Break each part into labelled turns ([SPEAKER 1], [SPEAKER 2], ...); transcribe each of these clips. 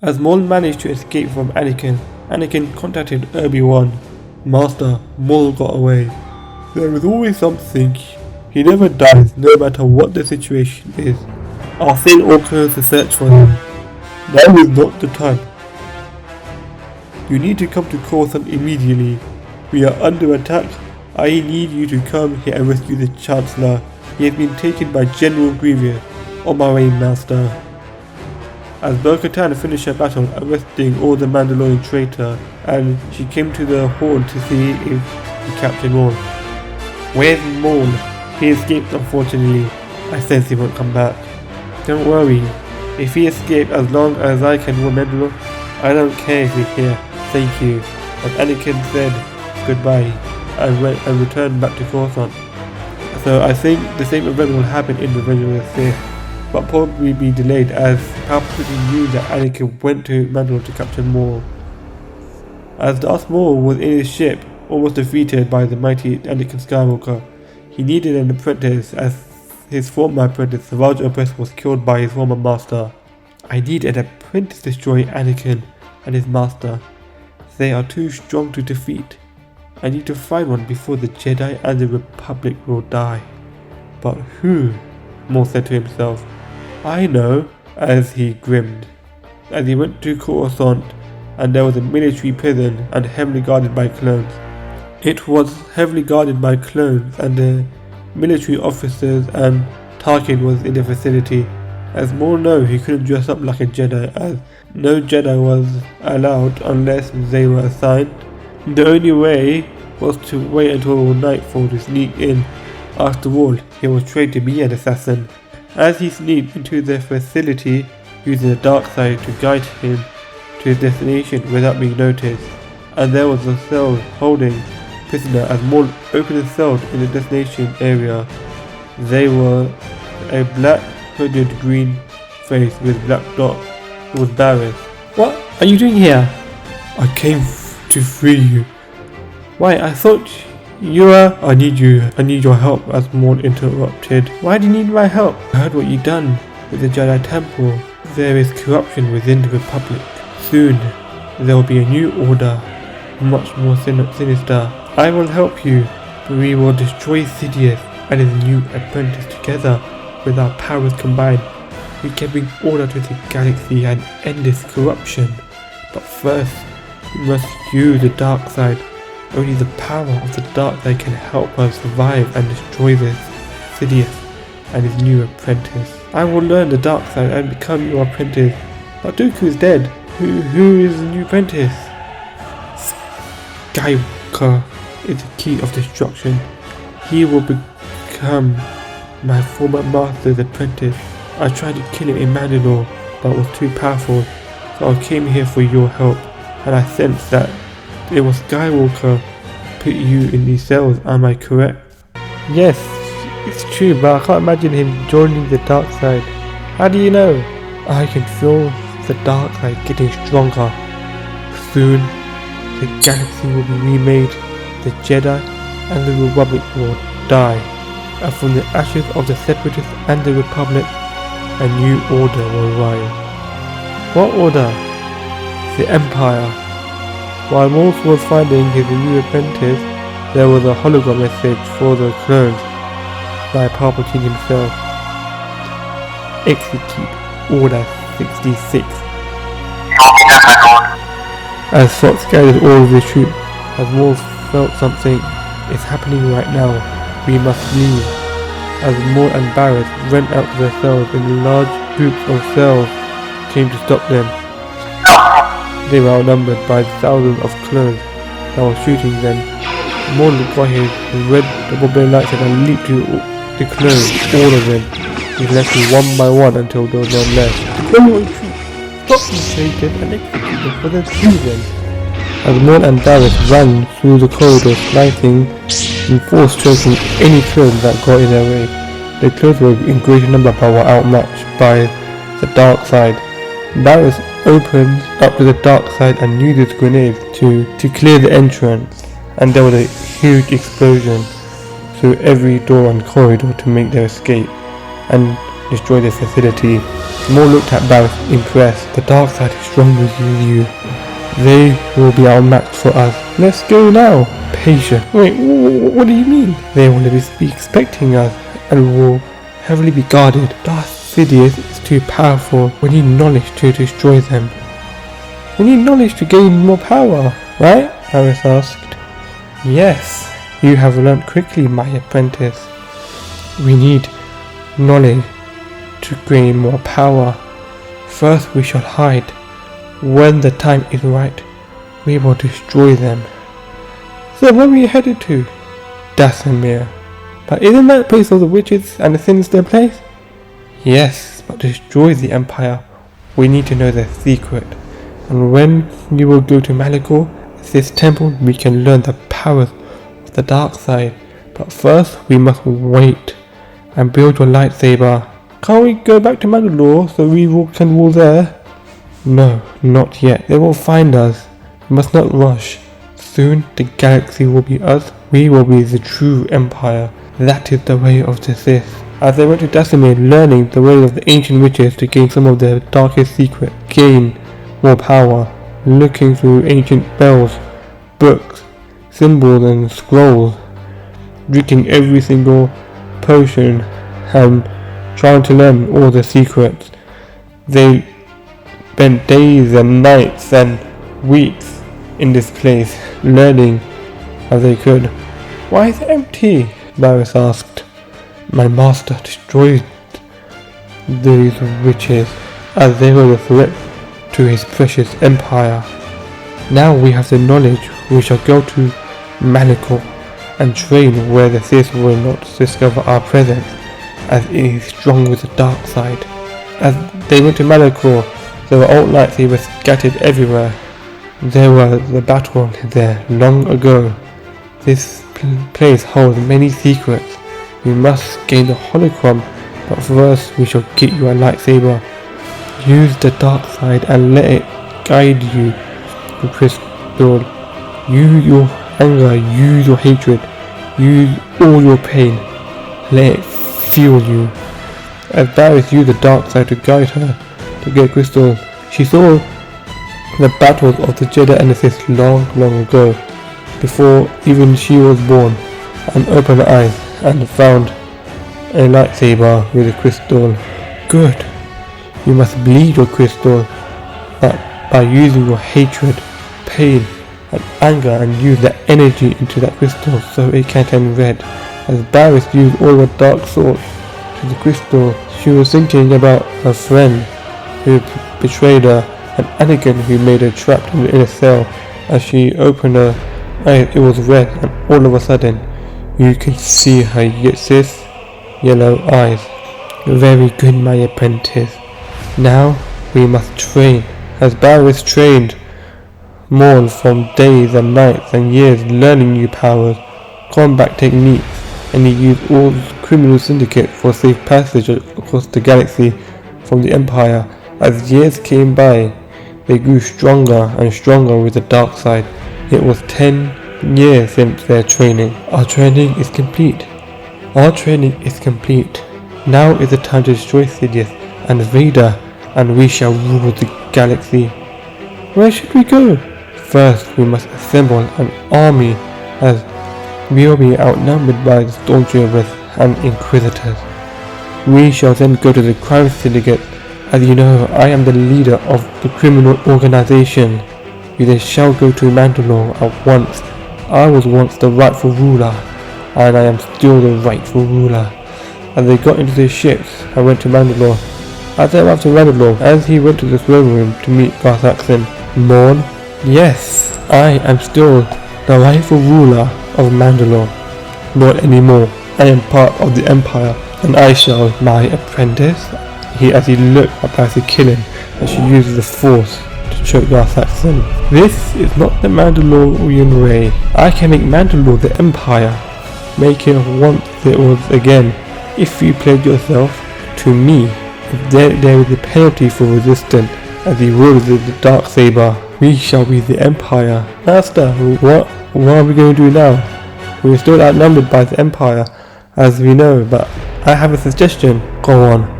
[SPEAKER 1] As Maul managed to escape from Anakin, Anakin contacted Obi-Wan. Master, Maul got away. There is always something. He never dies, no matter what the situation is. I'll send Orcos to search for him. Now is not the time. You need to come to Coruscant immediately. We are under attack. I need you to come here and rescue the Chancellor. He has been taken by General Grievous. On my way, Master. As Bo-Katan finished her battle arresting all the Mandalorian traitor, and she came to the hall to see if he captured Maul. Where's Maul? He escaped, unfortunately. I sense he won't come back. Don't worry. If he escaped, as long as I can remember, I don't care if he's here. Thank you. And Anakin said goodbye and returned back to Coruscant. So I think the same event will happen in Revenge of the Sith, but probably be delayed as Palpatine knew that Anakin went to Mandalore to capture Maul. As Darth Maul was in his ship, almost defeated by the mighty Anakin Skywalker, he needed an apprentice as his former apprentice, Savage Opress, was killed by his former master. I need an apprentice to destroy Anakin and his master. They are too strong to defeat. I need to find one before the Jedi and the Republic will die. But who? Maul said to himself. I know, as he grinned. As he went to Coruscant, and there was a military prison and heavily guarded by clones. It was heavily guarded by clones and the military officers, and Tarkin was in the facility. As Maul knew, he couldn't dress up like a Jedi, as no Jedi was allowed unless they were assigned. The only way was to wait until nightfall to sneak in. After all, he was trained to be an assassin. As he sneaked into the facility, using the dark side to guide him to his destination without being noticed, and there was a cell holding prisoner. As Maul opened the cell in the destination area, they were a black hooded green face with black dot. It was Barris. What are you doing here? I came to free you. Why, I thought you were... I need your help, as Maul interrupted. Why do you need my help? I heard what you've done with the Jedi Temple. There is corruption within the Republic. Soon, there will be a new order, much more sinister. I will help you. We will destroy Sidious and his new apprentice together. With our powers combined, we can bring order to the galaxy and end this corruption. But first, we must use the dark side. Only the power of the dark side can help us survive and destroy this Sidious and his new apprentice. I will learn the dark side and become your apprentice. But Dooku is dead. Who is the new apprentice? Skywalker is the key of destruction. He will become my former master's apprentice. I tried to kill him in Mandalore, but was too powerful, so I came here for your help, and I sensed that it was Skywalker who put you in these cells. Am I correct? Yes, it's true, but I can't imagine him joining the dark side. How do you know? I can feel the dark side getting stronger. Soon, the galaxy will be remade, the Jedi and the Republic will die, and from the ashes of the Separatists and the Republic, a new order will rise. What order? The Empire. While Maul was finding his new apprentice, there was a hologram message for the clones by Palpatine himself. Execute Order 66. As thoughts scattered all of the troops, as Maul felt something is happening right now, we must leave. As Maul and Barris ran out of their cells in large groups of cells came to stop them. They were outnumbered by thousands of clones that were shooting them. Maul got his red double-blade lightsaber and leaped to the clones, all of them. He left them one by one until there was none left. The clone will retreat. Stop them, Satan, and execute them for their treason. As Maul and Barris ran through the corridors, slicing and force-choking any clone that got in their way. The clones were in greater number but were outmatched by the dark side. Barris opened up to the dark side and used his grenades to clear the entrance, and there was a huge explosion through every door and corridor to make their escape. And destroy this facility. Maul looked at Barris, impressed. The dark side is stronger than you. They will be outmatched for us. Let's go now. Patient. Wait, what do you mean? They will be expecting us and will heavily be guarded. Darth Sidious is too powerful. We need knowledge to destroy them. We need knowledge to gain more power, right? Barris asked. Yes, you have learned quickly, my apprentice. We need knowledge to gain more power. First we shall hide. When the time is right, we will destroy them. So where are we headed to? Dathomir. But isn't that the place of the witches and the sinister place? Yes, but to destroy the Empire, we need to know their secret. And when we will go to Malachor, this temple, we can learn the powers of the dark side. But first, we must wait and build your lightsaber. Can't we go back to Mandalore so we can rule there? No, not yet. They will find us. We must not rush. Soon the galaxy will be us. We will be the true Empire. That is the way of the Sith. As they went to Dathomir, learning the way of the ancient witches to gain some of their darkest secrets, gain more power, looking through ancient bells, books, symbols and scrolls, drinking every single potion and trying to learn all the secrets. They spent days and nights and weeks in this place, learning as they could. Why is it empty? Barris asked. My master destroyed these witches as they were a threat to his precious empire. Now we have the knowledge. We shall go to Malachor and train where the Sith will not discover our presence, as it is strong with the dark side. As they went to Malachor, there were old lightsabers scattered everywhere. There was a battle there long ago. This place holds many secrets. We must gain the holocron, but first we shall get you a lightsaber. Use the dark side and let it guide you. The crystal. Use your anger, use your hatred, use all your pain. Let it fuel you. As Barris used the dark side to guide her to get crystal, she saw the battles of the Jedi and the Sith long ago, before even she was born, and opened her eyes and found a lightsaber with a crystal. Good. You must bleed your crystal by using your hatred, pain and anger, and use that energy into that crystal so it can turn red. As Barris used all her dark thoughts to the crystal, she was thinking about her friend who betrayed her, and Anakin who made her trapped in a cell. As she opened her eyes, it was red, and all of a sudden you could see her Sith yellow eyes. Very good, my apprentice. Now we must train. As Barris trained Maul from days and nights and years, learning new powers, combat techniques, and he used all criminal syndicates for safe passage across the galaxy from the Empire. As years came by, they grew stronger and stronger with the dark side. It was 10 years since their training. Our training is complete. Now is the time to destroy Sidious and Vader, and we shall rule the galaxy. Where should we go? First, we must assemble an army, as we will be outnumbered by the stormtroopers and inquisitors. We shall then go to the crime syndicate. As you know, I am the leader of the criminal organization. We then shall go to Mandalore at once. I was once the rightful ruler, and I am still the rightful ruler. As they got into their ships and went to Mandalore. As they arrived to Mandalore, as he went to the throne room to meet Darth Axon, Maul, yes, I am still the rightful ruler of Mandalore. Not anymore. I am part of the Empire, and I shall, my apprentice. As he looked at Darth killing, as she uses the Force to choke Darth Axon. This is not the Mandalorian way. I can make Mandalore the Empire, make it once it was again. If you pledge yourself to me, if there is a penalty for resistance, as he wields the dark saber, we shall be the Empire. Master, what are we going to do now? We are still outnumbered by the Empire, as we know, but I have a suggestion. Go on.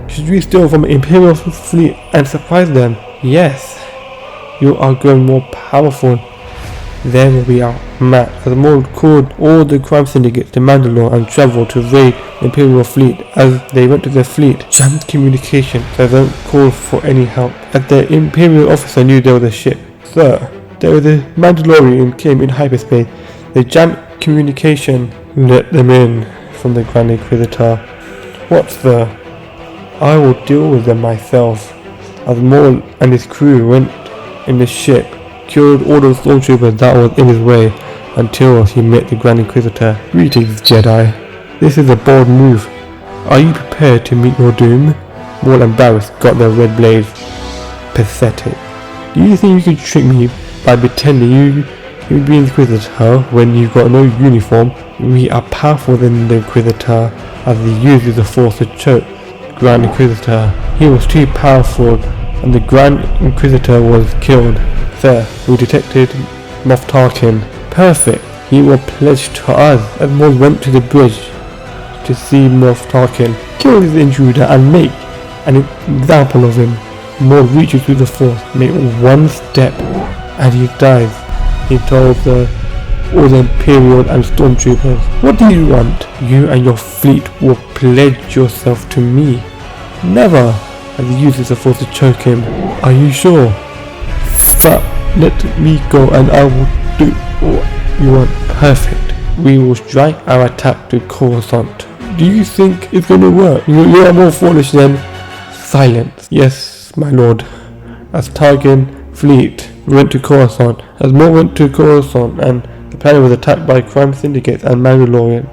[SPEAKER 1] Should we steal from the Imperial fleet and surprise them? Yes. You are growing more powerful. Then we are outmatched. As Maul called all the crime syndicates to Mandalore and travelled to raid the Imperial fleet. As they went to their fleet, jammed communication so they don't call for any help. As the Imperial officer knew there was a ship. Sir, there was a Mandalorian came in hyperspace. They jammed communication. Let them in from the Grand Inquisitor. What, sir? I will deal with them myself. As Maul and his crew went in the ship, killed all the stormtroopers that was in his way until he met the Grand Inquisitor. Greetings, Jedi. This is a bold move. Are you prepared to meet your doom? Maul and Barriss got their red blades. Pathetic. Do you think you could trick me by pretending you'd be Inquisitor when you got no uniform? We are powerful than the Inquisitor, as he uses the Force to choke the Grand Inquisitor. He was too powerful and the Grand Inquisitor was killed. Sir, we detected Moff Tarkin. Perfect. He was pledged to us. As Maul went to the bridge to see Moff Tarkin. Kill this intruder and make an example of him. Maul reaches through the Force, make one step, and he dies. He told all the Imperial and Stormtroopers, what do you want? You and your fleet will pledge yourself to me. Never. As he uses the Force to choke him. Are you sure? Let me go and I will do what you want. Perfect. We will strike our attack to Coruscant. Do you think it's going to work? You are more foolish than silence. Yes, my lord. As Tarkin fleet went to Coruscant, as Maul went to Coruscant, and the planet was attacked by crime syndicates and Mandalorian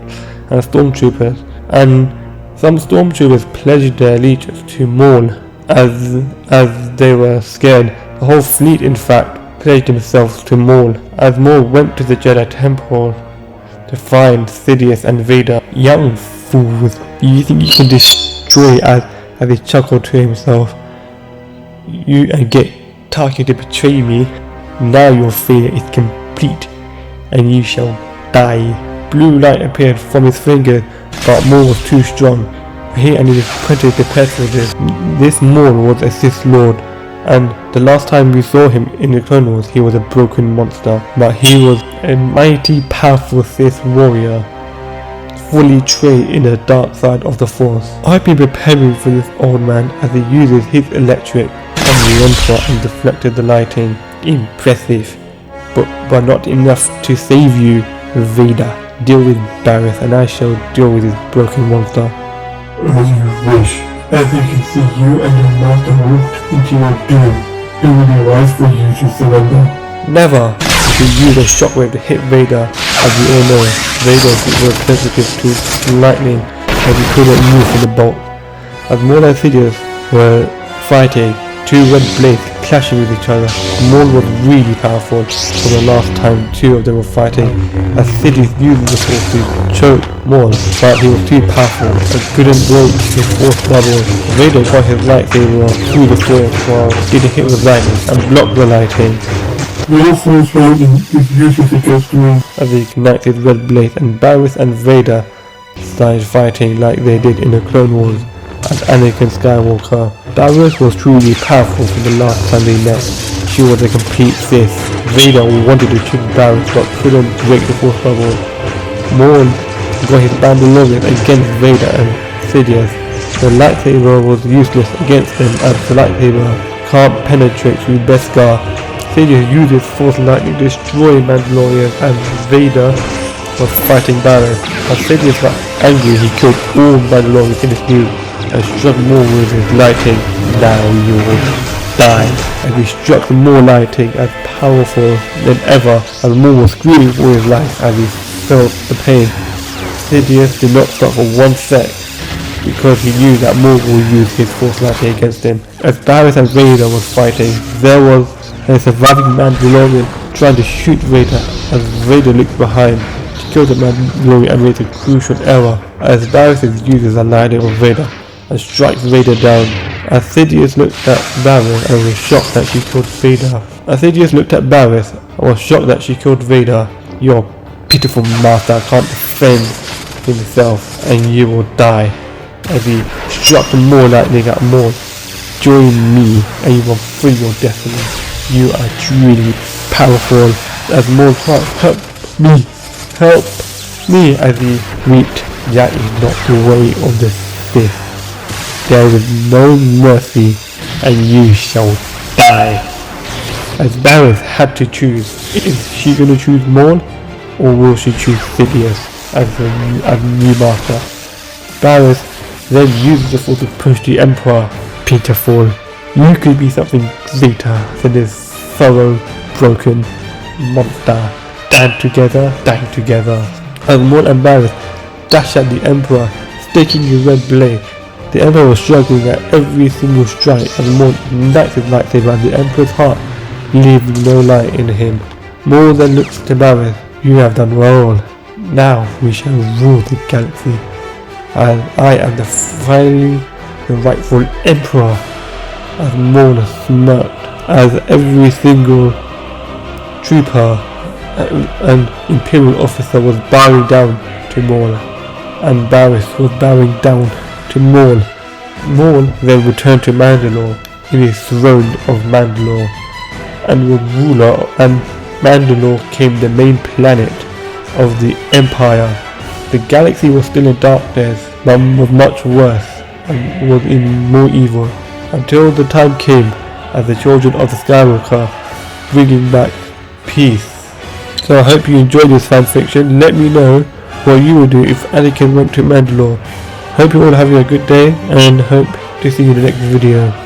[SPEAKER 1] and stormtroopers, and some stormtroopers pledged their allegiance to Maul as they were scared. The whole fleet, in fact, pledged themselves to Maul. As Maul went to the Jedi Temple to find Sidious and Vader. Young fools, do you think you can destroy as he chuckled to himself? You and get Tarkin to betray me. Now your failure is complete, and you shall die. Blue light appeared from his fingers, but Maul was too strong. He and his apprentice prepared for this. This Maul was a Sith Lord, and the last time we saw him in the Clone Wars, he was a broken monster. But he was a mighty, powerful Sith warrior, fully trained in the dark side of the Force. I've been preparing for this old man as he uses his electric on the Emperor and deflected the lighting. Impressive, but not enough to save you, Vader. Deal with Barriss and I shall deal with this broken monster.
[SPEAKER 2] As you wish. As you can see, you and your master walked into your doom. It will be wise for you to surrender.
[SPEAKER 1] Never! He used a shockwave to hit Vader. As we all know, Vader was sensitive to lightning and he couldn't move from the bolt. As Maul and Sidious were fighting, two red blades clashing with each other. Maul was really powerful for the last time two of them were fighting, as Sidious used the Force to choke Maul, but he was too powerful and couldn't break his Force bubble. Vader got his lightsaber through the Force while getting hit with lightning and blocked the lighting.
[SPEAKER 2] Your Force lightning is useless against me.
[SPEAKER 1] As he ignited red blades, and Barriss and Vader started fighting like they did in the Clone Wars as Anakin Skywalker. Barriss was truly powerful from the last time they met. She was a complete Sith. Vader wanted to trick Barriss but couldn't break the Force bubble. Maul got his Mandalorian against Vader and Sidious. The lightsaber was useless against them as the lightsaber can't penetrate through Beskar. Sidious uses Force lightning to destroy Mandalorian and Vader was fighting Barriss. As Sidious got angry, he killed all Mandalorians in his view and struck Maul with his lightning. Now you will die. And he struck more lightning as powerful than ever, as Maul was screaming for his life as he felt the pain. Sidious did not stop for 1 sec because he knew that Maul would use his Force lightning against him. As Barriss and Vader was fighting, there was a surviving Mandalorian trying to shoot Vader. As Vader looked behind to kill the Mandalorian and made a crucial error, as Barriss uses a lightning on Vader and strikes Vader down. As Sidious looked at Barriss and was shocked that she killed Vader. Your pitiful master can't defend himself and you will die. as he struck more lightning at Maul. Join me and you will free your destiny. You are truly powerful. As Maul cried, help me, as he reaped gently knocked away of the Sith. There is no mercy and you shall die. As Barriss had to choose, is she going to choose Maul or will she choose Sidious as new master? Barriss then uses the Force to push the Emperor. Pitiful, you could be something greater than this thorough, broken monster. Dying together. As Maul and Barriss dash at the Emperor, staking his red blade. The Emperor was struggling at every single strike as Maul ignites his lightsaber at the Emperor's heart, leaving no light in him. Maul then looks to Barriss. You have done well. Now we shall rule the galaxy. And I am finally the rightful Emperor. As Maul smirked, as every single trooper and Imperial officer was bowing down to Maul, and Barriss was bowing down to Maul. Maul then returned to Mandalore in his throne of Mandalore and was ruler, and Mandalore became the main planet of the Empire. The galaxy was still in darkness, but was much worse and was in more evil, until the time came as the children of the Skywalker bringing back peace. So I hope you enjoyed this fanfiction. Let me know what you would do if Anakin went to Mandalore. Hope you're all having a good day and hope to see you in the next video.